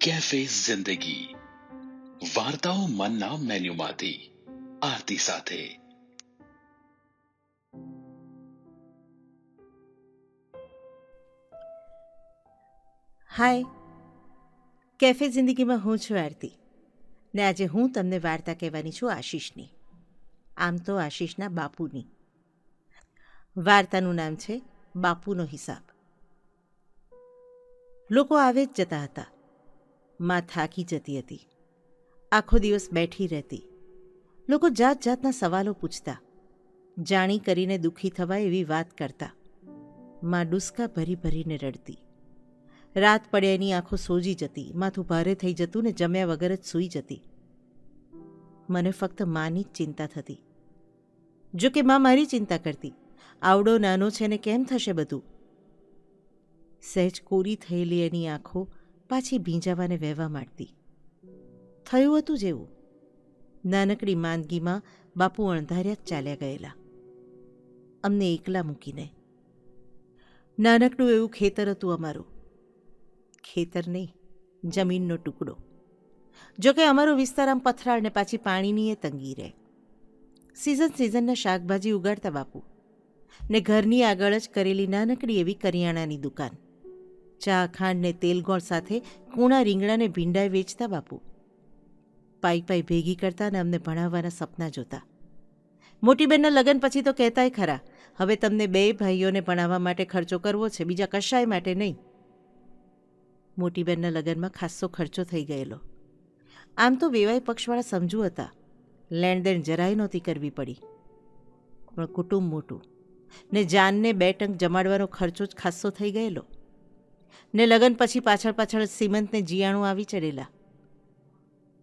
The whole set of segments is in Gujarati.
કેફે જિંદગી વાર્તાઓ મનના મેન્યુમાંથી આરતી સાથે. હાય, કેફે જિંદગીમાં હું છું આરતી, ને આજે હું તમને વાર્તા કહેવાની છું આશીષની. આમ તો આશીષના બાપુની. વાર્તાનું નામ છે બાપુનો હિસાબ. લોકો આવે જ જતા હતા. માં થાકી જતી હતી. આખો દિવસ બેઠી રહેતી. લોકો જાત જાતના સવાલો પૂછતા. જાણી કરીને દુઃખી થવાય એવી વાત કરતા. માં ડુસકા ભરી ભરીને રડતી. રાત પડે એની આંખો સોજી જતી, માથું ભારે થઈ જતું ને જમ્યા વગર જ સૂઈ જતી. મને ફક્ત માની જ ચિંતા થતી. જો કે માં મારી ચિંતા કરતી. આવડો નાનો છે ને કેમ થશે બધું? સહેજ કોરી થયેલી એની આંખો પાછી ભીંજાવાને વહેવા માંડતી. થયું હતું જેવું. નાનકડી માંદગીમાં બાપુ અણધાર્યા જ ચાલ્યા ગયેલા, અમને એકલા મૂકીને. નાનકડું એવું ખેતર હતું અમારું. ખેતર નહીં, જમીનનો ટુકડો. જોકે અમારો વિસ્તાર આમ પથરાળ ને પાછી પાણીની એ તંગી રહે. સિઝનના શાકભાજી ઉગાડતા બાપુ, ને ઘરની આગળ જ કરેલી નાનકડી એવી કરિયાણાની દુકાન. ચા, ખાંડ ને તેલ ગોળ સાથે કૂણા રીંગણાને ભીંડાઈ વેચતા બાપુ. પાઈ ભેગી કરતા ને અમને ભણાવવાના સપના જોતા. મોટી બહેનના લગ્ન પછી તો કહેતાય ખરા, હવે તમને 2 ભાઈઓને ભણાવવા માટે ખર્ચો કરવો છે, બીજા કશાય માટે નહીં. મોટી બહેનના લગ્નમાં ખાસ્સો ખર્ચો થઈ ગયેલો. આમ તો વેવાઈ પક્ષવાળા સમજુ હતા, લેણદેણ જરાય નહોતી કરવી પડી. પણ કુટુંબ મોટું, ને જાનને 2 ટંક જમાડવાનો ખર્ચો જ ખાસ્સો થઈ ગયેલો. ને લગ્ન પછી પાછળ સીમંતને જીયાણું આવી ચડેલા.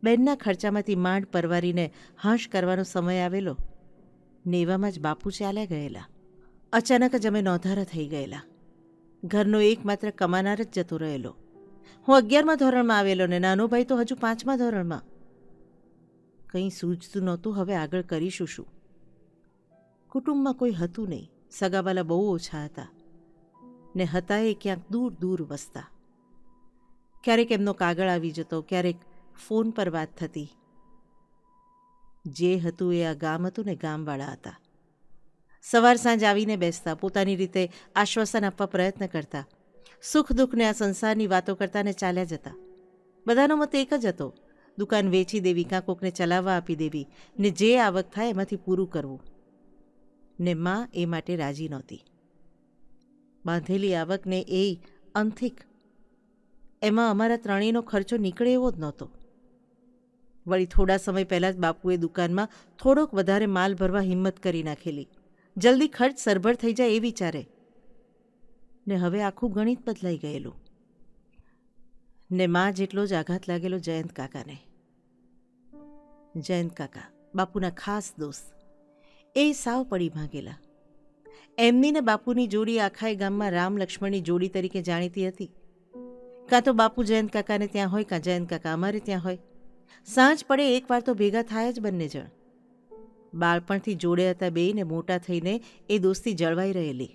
બહેનના ખર્ચામાંથી માંડ પરવારીને હાશ કરવાનો સમય આવેલો ને એવામાં જ બાપુ ચાલ્યા ગયેલા. અચાનક જ અમે નોંધારા થઈ ગયેલા. ઘરનો એકમાત્ર કમાનાર જ જતો રહેલો. હું 11મા ધોરણમાં આવેલો ને નાનો ભાઈ તો હજુ 5મા ધોરણમાં. કંઈ સૂઝતું નહોતું હવે આગળ કરીશું શું. કુટુંબમાં કોઈ હતું નહીં. સગાવાલા બહુ ઓછા હતા, ને હતા એ ક્યાંક દૂર દૂર વસતા. ક્યારેક એમનો કાગળ આવી જતો, ક્યારેક ફોન પર વાત થતી. જે હતું એ આ ગામ હતું ને ગામવાળા હતા. સવાર સાંજ આવીને બેસતા, પોતાની રીતે આશ્વાસન આપવા પ્રયત્ન કરતા. સુખ દુઃખને આ સંસારની વાતો કરતા ને ચાલ્યા જતા. બધાનો મત એક જ હતો, દુકાન વેચી દેવી, કાં કોકને ચલાવવા આપી દેવી, ને જે આવક થાય એમાંથી પૂરું કરવું. ને માં એ માટે રાજી નહોતી. બાંધેલી આવકને એ અંથિક, એમાં અમારા ત્રણેયનો ખર્ચો નીકળે એવો જ નહોતો. વળી થોડા સમય પહેલાં જ બાપુએ દુકાનમાં થોડોક વધારે માલ ભરવા હિંમત કરી નાખેલી. જલ્દી ખર્ચ સરભર થઈ જાય એ વિચારે. ને હવે આખું ગણિત બદલાઈ ગયેલું. ને માં જેટલો જ આઘાત લાગેલો જયંત કાકાને. જયંત કાકા બાપુના ખાસ દોસ્ત. એ સાવ પડી ભાંગેલા. એમની ને બાપુની જોડી આખાય ગામમાં રામ લક્ષ્મણની જોડી તરીકે જાણીતી હતી. કાં તો બાપુ જયંત કાકાને ત્યાં હોય, કાં જયંત કાકા અમારે ત્યાં હોય. સાંજ પડે એકવાર તો ભેગા થાય જ બંને જણ. બાળપણથી જોડે હતા બેયને મોટા થઈને એ દોસ્તી જળવાઈ રહેલી.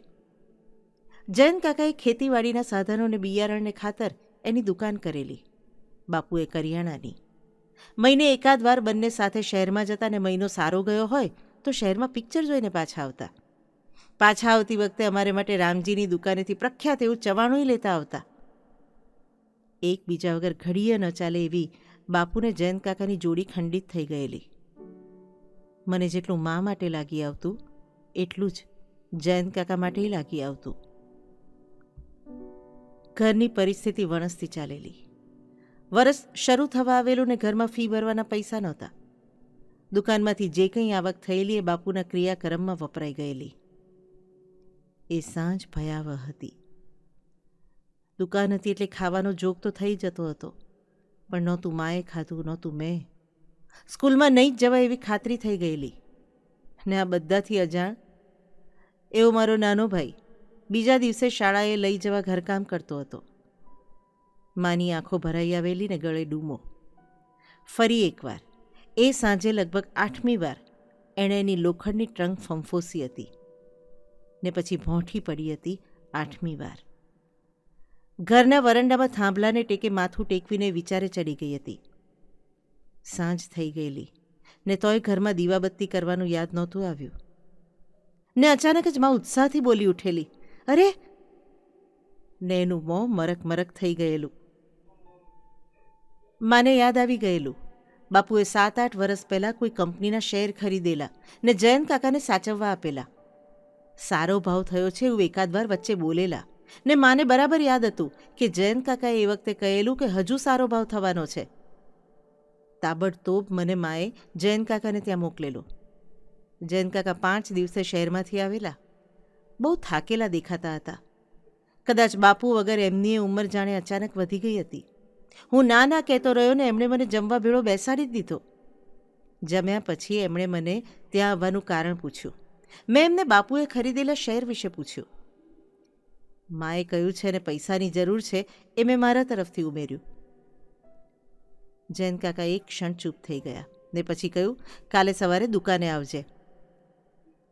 જયંત કાકાએ ખેતીવાડીના સાધનોને બિયારણને ખાતર એની દુકાન કરેલી, બાપુએ કરિયાણાની. મહિને એકાદ વાર બંને સાથે શહેરમાં જતા ને મહિનો સારો ગયો હોય તો શહેરમાં પિક્ચર જોઈને પાછા આવતા. પાછા આવતી વખતે અમારે માટે રામજીની દુકાનેથી પ્રખ્યાત એવું ચવાણુંય લેતા આવતા. એકબીજા વગર ઘડીએ ન ચાલે એવી બાપુને જયંત કાકાની જોડી ખંડિત થઈ ગયેલી. મને જેટલું મા માટે લાગી આવતું એટલું જ જયંત કાકા માટે લાગી આવતું. ઘરની પરિસ્થિતિ વણસતી ચાલેલી. વરસ શરૂ થવા આવેલું ને ઘરમાં ફી ભરવાના પૈસા નહોતા. દુકાનમાંથી જે કંઈ આવક થયેલી એ બાપુના ક્રિયાકર્મમાં વપરાઈ ગયેલી. એ સાંજ ભયાવહ હતી. દુકાન હતી એટલે ખાવાનો જોગ તો થઈ જતો હતો, પણ નહોતું માએ ખાધું, નહોતું મેં. સ્કૂલમાં નહીં જ જવાય એવી ખાતરી થઈ ગયેલી. ને આ બધાથી અજાણ એવો મારો નાનો ભાઈ બીજા દિવસે શાળાએ લઈ જવા ઘરકામ કરતો હતો. માની આંખો ભરાઈ આવેલી ને ગળે ડૂમો. ફરી એકવાર એ સાંજે લગભગ 8મી વાર એણે એની લોખંડની ટ્રંક ફંફોસી હતી, ને પછી ભોંઠી પડી હતી 8મી વાર. ઘરના વરંડામાં થાંભલાને ટેકે માથું ટેકવીને વિચારે ચડી ગઈ હતી. સાંજ થઈ ગયેલી ને તોય ઘરમાં દીવાબત્તી કરવાનું યાદ નહોતું આવ્યું. ને અચાનક જ મા ઉત્સાહથી બોલી ઉઠેલી, અરે! ને એનું મોં મરક મરક થઈ ગયેલું. માને યાદ આવી ગયેલું. બાપુએ 7-8 વર્ષ પહેલાં કોઈ કંપનીના શેર ખરીદેલા ને જયંત કાકાને સાચવવા આપેલા. સારો ભાવ થયો છે એવું એકાદ વાર વચ્ચે બોલેલા ને માને બરાબર યાદ હતું કે જયંત કાકાએ એ વખતે કહેલું કે હજુ સારો ભાવ થવાનો છે. તાબડતોબ મને માએ જયંત કાકાને ત્યાં મોકલેલો. જયંત કાકા 5 દિવસે શહેરમાંથી આવેલા. બહુ થાકેલા દેખાતા હતા. કદાચ બાપુ વગર એમની એ ઉંમર જાણે અચાનક વધી ગઈ હતી. હું ના કહેતો રહ્યો ને એમણે મને જમવા ભેળો બેસાડી જ દીધો. જમ્યા પછી એમણે મને ત્યાં આવવાનું કારણ પૂછ્યું. મેં એમને બાપુએ ખરીદેલા શેર વિશે પૂછ્યું. માએ કહ્યું છે ને પૈસાની જરૂર છે એ મેં મારા તરફથી ઉમેર્યું. જયંત કાકા એક ક્ષણ ચૂપ થઈ ગયા ને પછી કહ્યું, કાલે સવારે દુકાને આવજે.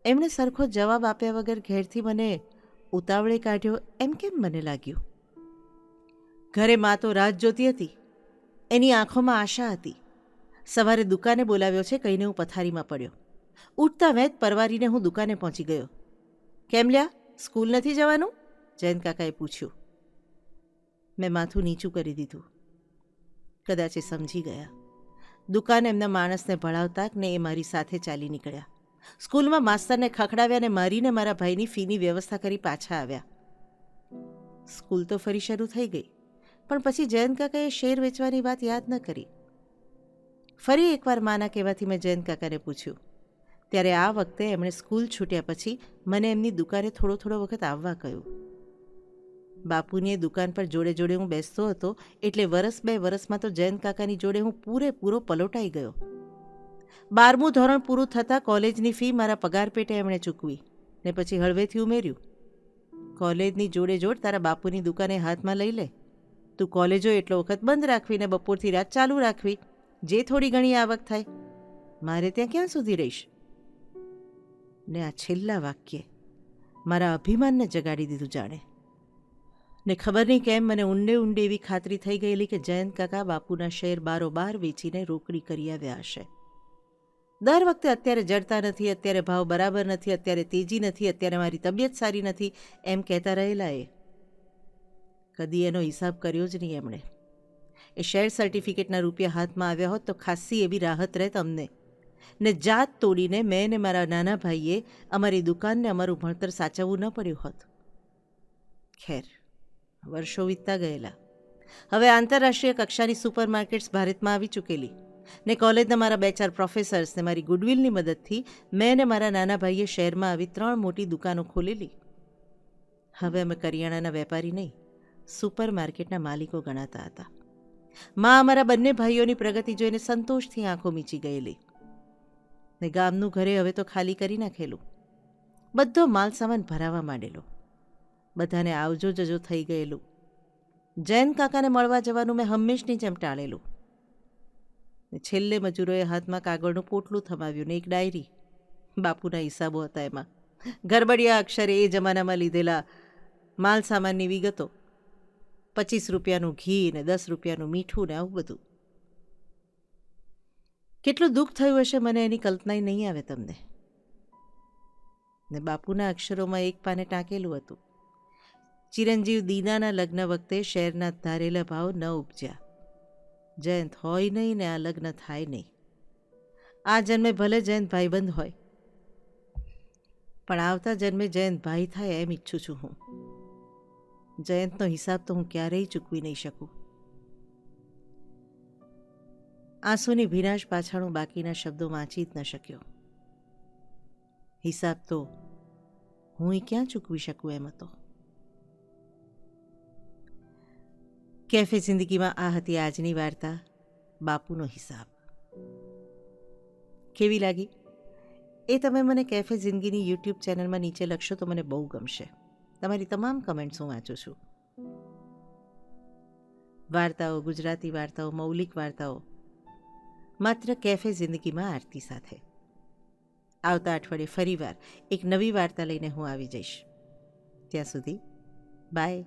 એમણે સરખો જવાબ આપ્યા વગર ઘેરથી મને ઉતાવળે કાઢ્યો એમ કેમ મને લાગ્યું. ઘરે મા તો રાત જોતી હતી. એની આંખોમાં આશા હતી. સવારે દુકાને બોલાવ્યો છે કહીને હું પથારીમાં પડ્યો. ઉઠતા વેત પરવારીને હું દુકાને પહોંચી ગયો. કેમ લ્યા, સ્કૂલ નથી જવાનું? જયંત કાકાએ પૂછ્યું. મેં માથું નીચું કરી દીધું. કદાચ એ સમજી ગયા. દુકાન એમના માણસને ભણાવતા ને એ મારી સાથે ચાલી નીકળ્યા. સ્કૂલમાં માસ્તરને ખખડાવ્યા ને મારીને મારા ભાઈની ફીની વ્યવસ્થા કરી પાછા આવ્યા. સ્કૂલ તો ફરી શરૂ થઈ ગઈ. પણ પછી જયંત કાકાએ શેર વેચવાની વાત યાદ ન કરી. ફરી એકવાર માના કહેવાથી મેં જયંત કાકાને પૂછ્યું. ત્યારે આ વખતે એમણે સ્કૂલ છૂટ્યા પછી મને એમની દુકાને થોડો વખત આવવા કહ્યું. બાપુની એ દુકાન પર જોડે જોડે હું બેસતો હતો એટલે 1-2 વર્ષમાં તો જયંત કાકાની જોડે હું પૂરેપૂરો પલોટાઈ ગયો. 12મું ધોરણ પૂરું થતાં કોલેજની ફી મારા પગાર પેટે એમણે ચૂકવી ને પછી હળવેથી ઉમેર્યું. કોલેજની જોડે જોડ તારા બાપુની દુકાને હાથમાં લઈ લે. તું કોલેજો એટલો વખત બંધ રાખવી ને બપોરથી રાત ચાલુ રાખવી, જે થોડી ઘણી આવક થાય. મારે ત્યાં ક્યાં સુધી રહીશ? ને આ છેલ્લા વાક્યે મારા અભિમાનને જગાડી દીધું જાણે. ને ખબર નહીં કેમ મને ઊંડે એવી ખાતરી થઈ ગયેલી કે જયંત કાકા બાપુના શેર બારોબાર વેચીને રોકડી કરી આવ્યા હશે. દર વખતે અત્યારે જડતા નથી, અત્યારે ભાવ બરાબર નથી, અત્યારે તેજી નથી, અત્યારે મારી તબિયત સારી નથી એમ કહેતા રહેલા. એ કદી એનો હિસાબ કર્યો જ નહીં એમણે. એ શેર સર્ટિફિકેટના રૂપિયા હાથમાં આવ્યા હોત તો ખાસ્સી એવી રાહત રહેત અમને. ને જાત તોડીને મેં ને મારા નાના ભાઈએ અમારી દુકાનને અમારું ભણતર સાચવવું ન પડ્યું હોત. ખેર, વર્ષો વીતતા ગયેલા. હવે આંતરરાષ્ટ્રીય કક્ષાની સુપરમાર્કેટ્સ ભારતમાં આવી ચૂકેલી ને કોલેજના મારા 2-4 પ્રોફેસર્સ ને મારી ગુડવિલની મદદથી મેં ને મારા નાના ભાઈએ શહેરમાં આવી 3 મોટી દુકાનો ખોલેલી. હવે અમે કરિયાણાના વેપારી નહીં, સુપરમાર્કેટના માલિકો ગણાતા હતા. મા અમારા બંને ભાઈઓની પ્રગતિ જોઈને સંતોષથી આંખો મીચી ગયેલી. ને ગામનું ઘરે હવે તો ખાલી કરી નાખેલું. બધો માલ સામાન ભરાવા માંડેલો. બધાને આવજો જજો થઈ ગયેલું. જયંત કાકાને મળવા જવાનું મેં હંમેશની જેમ ટાળેલું. ને છેલ્લે મજૂરોએ હાથમાં કાગળનું પોટલું થમાવ્યું ને એક ડાયરી. બાપુના હિસાબો હતા એમાં. ગરબડિયા અક્ષરે એ જમાનામાં લીધેલા માલ સામાનની વિગતો. 25 રૂપિયાનું ઘી ને 10 રૂપિયાનું મીઠું ને આવું બધું. કેટલું દુઃખ થયું હશે મને એની કલ્પના નહીં આવે તમને. ને બાપુના અક્ષરોમાં એક પાને ટાંકેલું હતું, ચિરંજીવ દીનાના લગ્ન વખતે શેરના ધારેલા ભાવ ન ઉપજ્યા. જયંત હોય નહીં ને આ લગ્ન થાય નહીં. આ જન્મે ભલે જયંત ભાઈબંધ હોય, પણ આવતા જન્મે જયંત ભાઈ થાય એમ ઈચ્છું છું હું. જયંતનો હિસાબ તો હું ક્યારેય ચૂકવી નહીં શકું. આંસુની ભીનાશ પાછળ હું બાકીના શબ્દો વાંચી જ ન શક્યો. હિસાબ તો હું ક્યાં ચૂકવી શકું એમ હતો. કેફે જિંદગીમાં આ હતી આજની વાર્તા, બાપુનો હિસાબ. કેવી લાગી એ તમે મને કેફે જિંદગીની યુટ્યુબ ચેનલમાં નીચે લખશો તો મને બહુ ગમશે. તમારી તમામ કમેન્ટ્સ હું વાંચું છું. વાર્તાઓ, ગુજરાતી વાર્તાઓ, મૌલિક વાર્તાઓ માત્ર કેફે જિંદગીમાં આરતી સાથે. આવતા અઠવાડિયે ફરીવાર એક નવી વાર્તા લઈને હું આવી જઈશ. ત્યાં સુધી બાય.